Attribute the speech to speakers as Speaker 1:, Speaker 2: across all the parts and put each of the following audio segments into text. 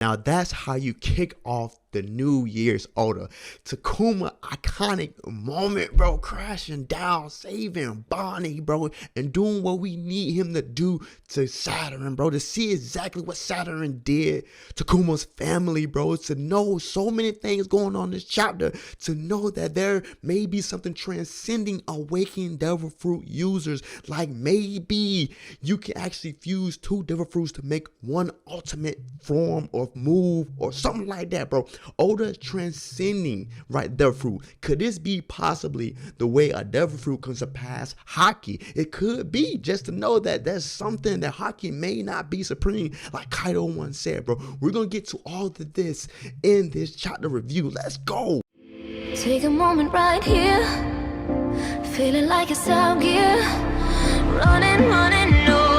Speaker 1: Now that's how you kick off the New Year's Oda. To Kuma, iconic moment, bro, crashing down, saving Bonnie, bro, and doing what we need him to do to Saturn, bro, to see exactly what Saturn did to Kuma's family, bro, to know so many things going on in this chapter, to know that there may be something transcending awakening devil fruit users, like maybe you can actually fuse 2 devil fruits to make one ultimate form or move or something like that, bro. Oda transcending, right, devil fruit. Could this be possibly the way a devil fruit can surpass Haki? It could be, just to know that there's something that Haki may not be supreme, like Kaido once said, bro. We're gonna get to all of this in this chapter review. Let's go.
Speaker 2: Take a moment right here, feeling like it's out gear, running, no.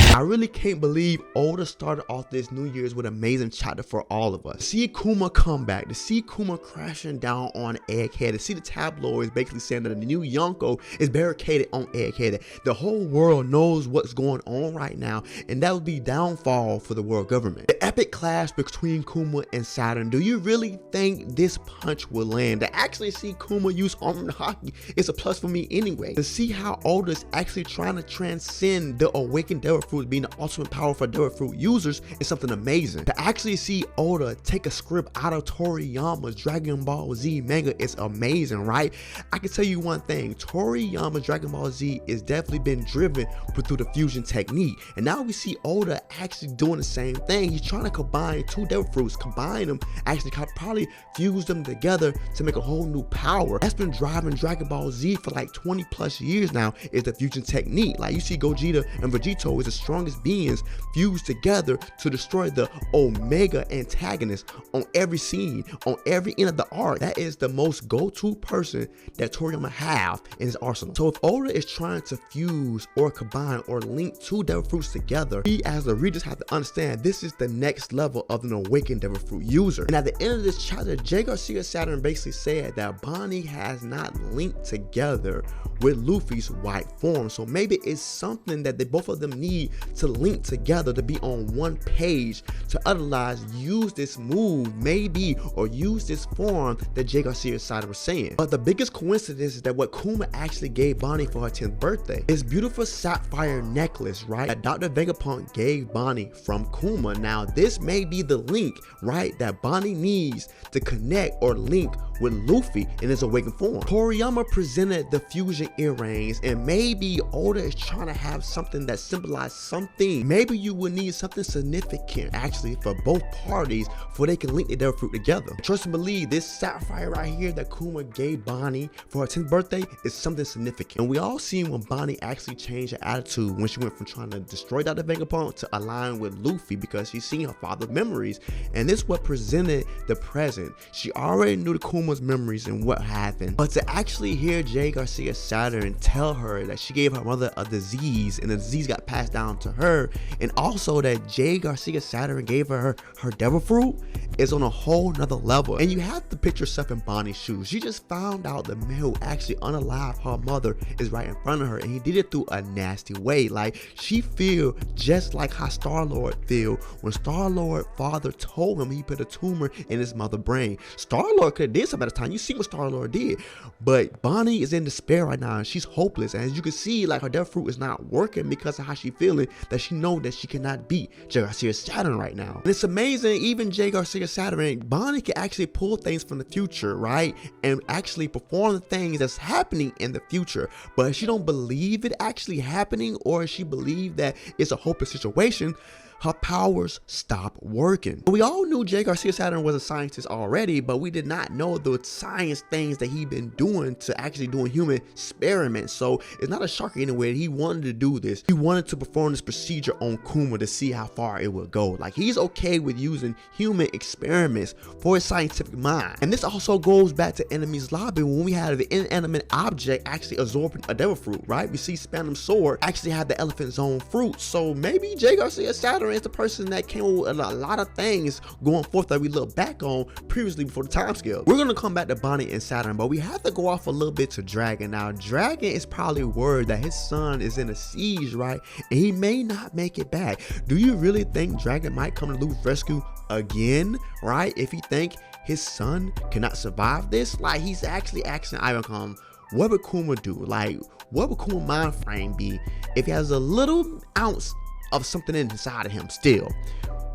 Speaker 1: I really can't believe Oda started off this New Year's with an amazing chapter for all of us. To see Kuma come back, to see Kuma crashing down on Egghead, to see the tabloids basically saying that the new Yonko is barricaded on Egghead. The whole world knows what's going on right now, and that would be downfall for the world government. The epic clash between Kuma and Saturn. Do you really think this punch will land? To actually see Kuma use armored hockey is a plus for me anyway. To see how Oda's actually trying to transcend the awakened devil fruit being the ultimate power for devil fruit users is something amazing. To actually see Oda take a script out of Toriyama's Dragon Ball Z manga is amazing, right? I can tell you one thing, Toriyama's Dragon Ball Z is definitely been driven through the fusion technique, and now we see Oda actually doing the same thing. He's trying to combine 2 devil fruits, combine them, actually probably fuse them together to make a whole new power. That's been driving Dragon Ball Z for like 20 plus years now, is the fusion technique. Like you see Gogeta and Vegito is the strongest beings fused together to destroy the Omega antagonist on every scene, on every end of the arc. That is the most go-to person that Toriyama have in his arsenal. So if Oda is trying to fuse or combine or link 2 devil fruits together, we as the readers have to understand this is the next level of an awakened devil fruit user. And at the end of this chapter, J. Garcia Saturn basically said that Bonnie has not linked together with Luffy's white form. So maybe it's something that both of them need to link together to be on one page, to otherwise use this move maybe, or use this form that J. Garcia Saturn was saying. But the biggest coincidence is that what Kuma actually gave Bonnie for her 10th birthday, this beautiful sapphire necklace, right, that Dr. Vegapunk gave Bonnie from Kuma. Now this may be the link, right, that Bonnie needs to connect or link with Luffy in his awakened form. Toriyama presented the fusion earrings, and maybe Oda is trying to have something that symbolizes something. Maybe you will need something significant actually for both parties for they can link their fruit together. Trust and believe, this sapphire right here that Kuma gave Bonnie for her 10th birthday is something significant. And we all seen when Bonnie actually changed her attitude when she went from trying to destroy Dr. Vegapunk to align with Luffy because she's seen her father's memories, and this what presented the present. She already knew the Kuma's memories and what happened, but to actually hear J. Garcia Saturn tell her that she gave her mother a disease and the disease got passed down to her, and also that J. Garcia Saturn gave her devil fruit, is on a whole nother level. And you have to picture yourself in Bonnie's shoes. She just found out the man who actually unalived her mother is right in front of her, and he did it through a nasty way. Like, she feel just like how Star-Lord feel when Star-Lord father told him he put a tumor in his mother's brain. Star-Lord could have did something at the time. You see what Star-Lord did, but Bonnie is in despair right now, and she's hopeless. And as you can see, like, her devil fruit is not working because of how she feeling, that she know that she cannot beat J. Garcia Saturn right now. And it's amazing, even J. Garcia Saturn, Bonnie can actually pull things from the future, right, and actually perform the things that's happening in the future. But she don't believe it actually happening, or she believe that it's a hopeless situation, her powers stopped working. We all knew J. Garcia Saturn was a scientist already, but we did not know the science things that he'd been doing to actually doing human experiments. So it's not a shocker anyway. He wanted to do this. He wanted to perform this procedure on Kuma to see how far it would go. Like, he's okay with using human experiments for his scientific mind. And this also goes back to Enemy's Lobby when we had the inanimate object actually absorbing a devil fruit, right? We see Spannum's sword actually had the elephant zone fruit. So maybe J. Garcia Saturn is the person that came up with a lot of things going forth that we look back on previously before the time scale. We're gonna come back to Bonnie and Saturn, but we have to go off a little bit to Dragon. Now, Dragon is probably worried that his son is in a siege, right? And he may not make it back. Do you really think Dragon might come to Luffy's rescue again, right? If he think his son cannot survive this, like, he's actually asking Ivancom, what would Kuma do? Like, what would Kuma mind frame be if he has a little ounce of something inside of him still?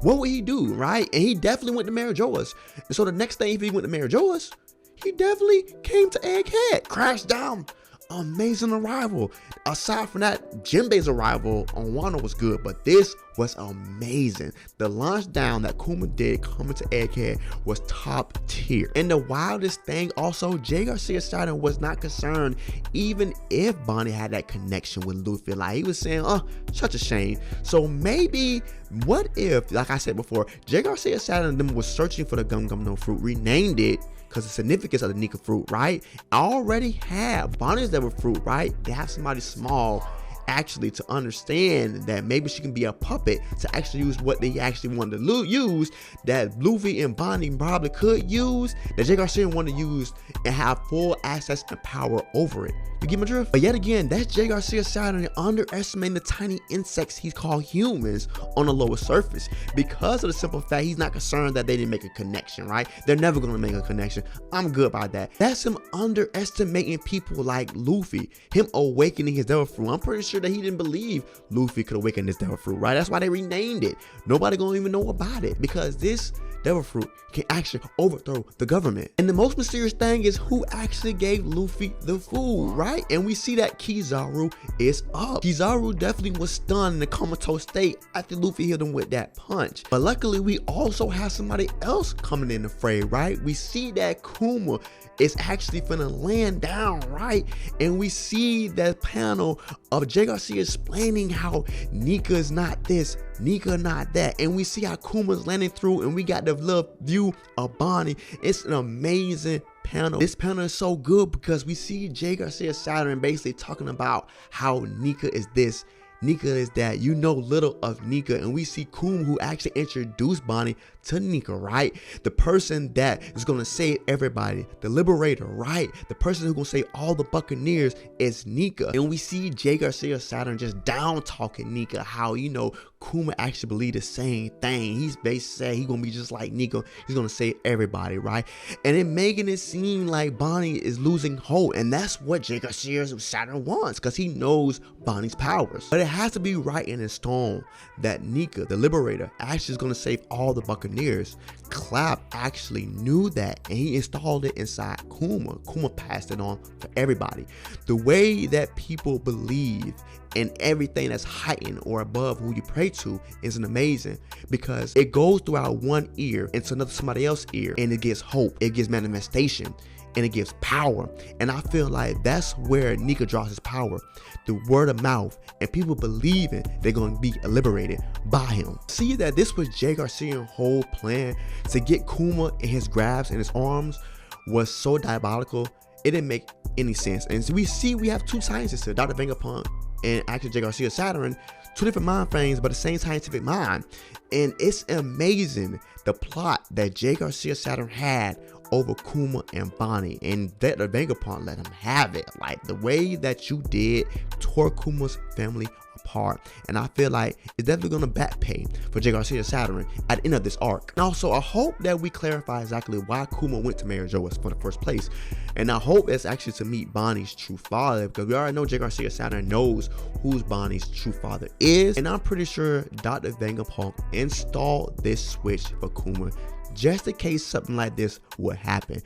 Speaker 1: What would he do, right? And he definitely went to Marijoa's. And so the next thing, if he went to Marijoa's, he definitely came to Egghead, crashed down. Amazing arrival. Aside from that, Jinbei's arrival on Wano was good, but this was amazing. The launch down that Kuma did coming to Egghead was top tier. And the wildest thing also, J. Garcia Saturn was not concerned even if Bonnie had that connection with Luffy. Like, he was saying, oh, such a shame. So maybe, what if, like I said before, J. Garcia Saturn was searching for the Gum Gum No fruit, renamed it because the significance of the Nika fruit, right? I already have Bonnie's devil fruit, right? They have somebody small actually to understand that maybe she can be a puppet to actually use what they actually wanted to use, that Luffy and Bonnie probably could use, that J. Garcia wanted to use and have full access and power over it. You get my drift? But yet again, that's J. Garcia Saturn underestimating the tiny insects he's called humans on the lower surface, because of the simple fact he's not concerned that they didn't make a connection, right? They're never going to make a connection. I'm good about that. That's him underestimating people like Luffy, him awakening his devil fruit. I'm pretty sure that he didn't believe Luffy could awaken this devil fruit, right? That's why they renamed it. Nobody gonna even know about it, because this devil fruit can actually overthrow the government. And the most mysterious thing is who actually gave Luffy the food, right? And we see that Kizaru is up. Kizaru definitely was stunned in a comatose state after Luffy hit him with that punch. But luckily, we also have somebody else coming in the fray, right? We see that Kuma is actually finna land down, right? And we see that panel of J. Garcia explaining how Nika is not this, Nika not that, and we see how Kuma's landing through, and we got the little view of Bonnie. It's an amazing panel. This panel is so good because we see J. Garcia Saturn basically talking about how Nika is this, Nika is that, you know little of Nika, and we see Kuma who actually introduced Bonnie to Nika, right? The person that is gonna save everybody, the Liberator, right? The person who's gonna save all the Buccaneers is Nika. And we see J. Garcia Saturn just down talking Nika, how, you know, Kuma actually believe the same thing. He's basically said he's gonna be just like Nika. He's gonna save everybody, right? And it making it seem like Bonnie is losing hope, and that's what J. Garcia Saturn wants, because he knows Bonnie's powers. But it has to be right in his stone that Nika, the Liberator, actually is gonna save all the Buccaneers. Clap actually knew that, and he installed it inside Kuma. Kuma passed it on for everybody. The way that people believe in everything that's heightened or above who you pray to is an amazing, because it goes throughout one ear into another somebody else's ear, and it gives hope, it gives manifestation, and it gives power. And I feel like that's where Nika draws his power, the word of mouth, and people believing they're going to be liberated by him. See that this was J. Garcia's whole plan to get Kuma in his grabs and his arms was so diabolical, it didn't make any sense. And so we have two scientists here, Dr. Vegapunk and actually J. Garcia Saturn, two different mind frames but the same scientific mind. And it's amazing the plot that J. Garcia Saturn had over Kuma and Bonnie, and that the Vegapunk let him have it. Like, the way that you did tore Kuma's family apart, and I feel like it's definitely gonna back pay for J. Garcia Saturn at the end of this arc. And also, I hope that we clarify exactly why Kuma went to Marijoa's for the first place, and I hope it's actually to meet Bonnie's true father, because we already know J. Garcia Saturn knows who's Bonnie's true father is, and I'm pretty sure Dr. Vegapunk installed this switch for Kuma just in case something like this would happen.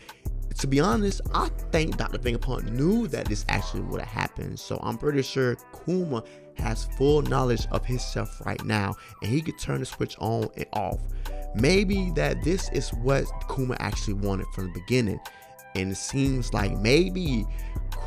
Speaker 1: To be honest, I think Dr. Vegapunk knew that this actually would have happened. So I'm pretty sure Kuma has full knowledge of himself right now, and he could turn the switch on and off. Maybe that this is what Kuma actually wanted from the beginning, and it seems like maybe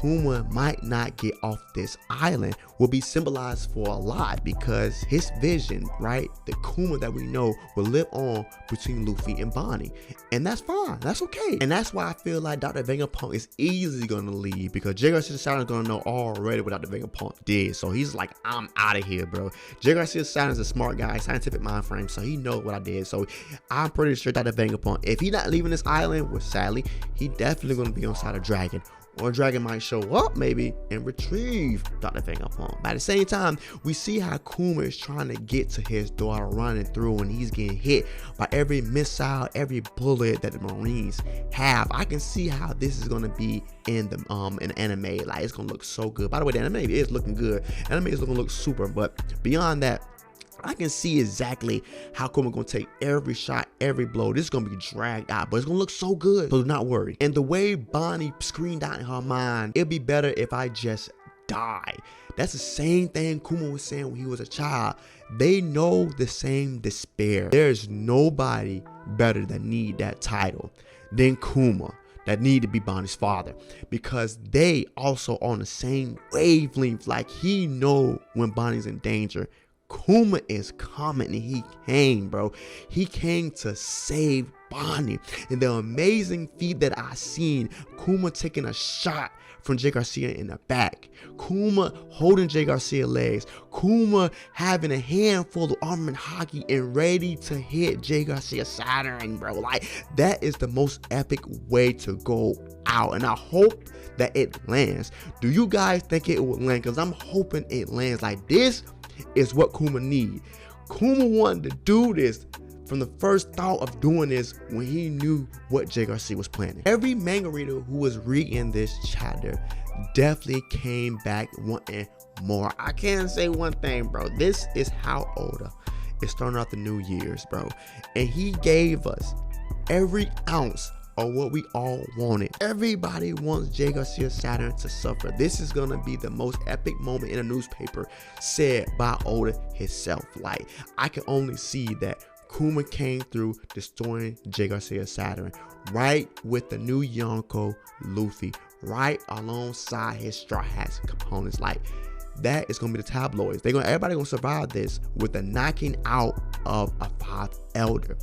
Speaker 1: Kuma might not get off this island will be symbolized for a lot, because his vision, right, the Kuma that we know will live on between Luffy and Bonnie, and that's fine, that's okay. And that's why I feel like Dr. Vegapunk is easily gonna leave, because Jay Garcia Saturn is gonna know already what Dr. Vegapunk did, so he's like, I'm out of here, bro. Jay Garcia Saturn is a smart guy, scientific mind frame, so he knows what I did. So I'm pretty sure Dr. Vegapunk, if he's not leaving this island, which sadly he definitely gonna be on side of Dragon, or Dragon might show up maybe and retrieve Dr. Vegapunk. But at the same time, we see how Kuma is trying to get to his daughter running through, and he's getting hit by every missile, every bullet that the Marines have. I can see how this is gonna be in the anime. Like, it's gonna look so good. By the way, the anime is looking good. Anime is gonna look super, but beyond that, I can see exactly how Kuma gonna take every shot, every blow. This is gonna be dragged out, but it's gonna look so good, so do not worry. And the way Bonnie screamed out in her mind, it'd be better if I just die. That's the same thing Kuma was saying when he was a child. They know the same despair. There's nobody better that need that title than Kuma, that need to be Bonnie's father, because they also on the same wavelength. Like, he know when Bonnie's in danger, Kuma is coming, and he came, bro. He came to save Bonnie. And the amazing feat that I seen, Kuma taking a shot from Jay Garcia in the back, Kuma holding Jay Garcia legs, Kuma having a handful of armor and hockey and ready to hit Jay Garcia Saturn, bro. Like, that is the most epic way to go out, and I hope that it lands. Do you guys think it will land? Because I'm hoping it lands. Like, this is what Kuma need. Kuma wanted to do this from the first thought of doing this when he knew what Jay Garcia was planning. Every manga reader who was reading this chapter definitely came back wanting more. I can't say one thing, bro. This is how Oda is starting out the New Year's, bro. And he gave us every ounce of what we all wanted. Everybody wants Jay Garcia Saturn to suffer. This is gonna be the most epic moment in a newspaper, said by Oda himself. Like, I can only see that Kuma came through destroying Jay Garcia Saturn, right with the new Yonko Luffy, right alongside his Straw Hats components. Like, that is gonna be the tabloids. Everybody gonna survive this with the knocking out of a 5th elder.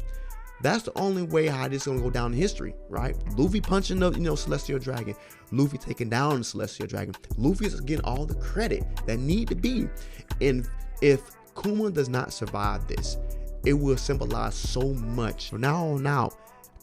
Speaker 1: That's the only way how this is gonna go down in history, right? Luffy punching the, Celestial Dragon. Luffy taking down the Celestial Dragon. Luffy is getting all the credit that need to be. And if Kuma does not survive this, it will symbolize so much. From now on out,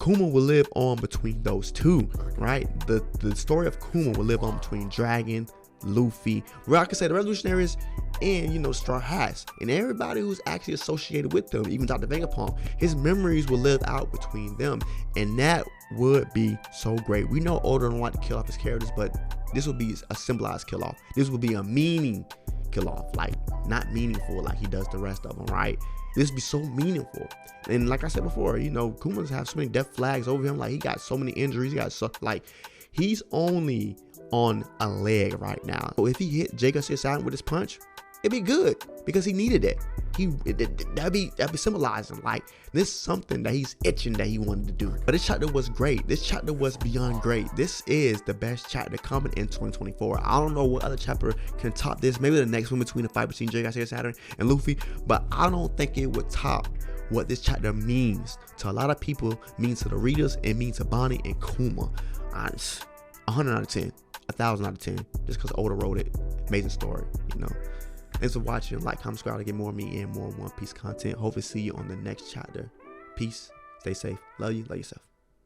Speaker 1: Kuma will live on between those two, right? The story of Kuma will live on between Dragon, Luffy, where I can say the Revolutionaries, and Straw Hats, and everybody who's actually associated with them, even Dr. Vegapunk. His memories will live out between them, and that would be so great. We know Oda don't like to kill off his characters, but this will be a symbolized kill off. This will be a meaning kill off, like not meaningful like he does the rest of them, right? This would be so meaningful. And like I said before, Kuma's have so many death flags over him. Like, he got so many injuries. He got he's only on a leg right now. So if he hit Jay Garcia Saturn with his punch, it'd be good, because he needed it. That'd be symbolizing, like, this is something that he's itching that he wanted to do. But this chapter was great. This chapter was beyond great. This is the best chapter coming in 2024. I don't know what other chapter can top this. Maybe the next one between the fight between Jay Garcia Saturn and Luffy, but I don't think it would top what this chapter means to a lot of people, means to the readers, and means to Bonnie and Kuma. 100 out of 10, 1,000 out of 10, just because Oda wrote it. Amazing story, Thanks for watching. Like, comment, subscribe to get more of me and more One Piece content. Hopefully see you on the next chapter. Peace. Stay safe. Love you. Love yourself.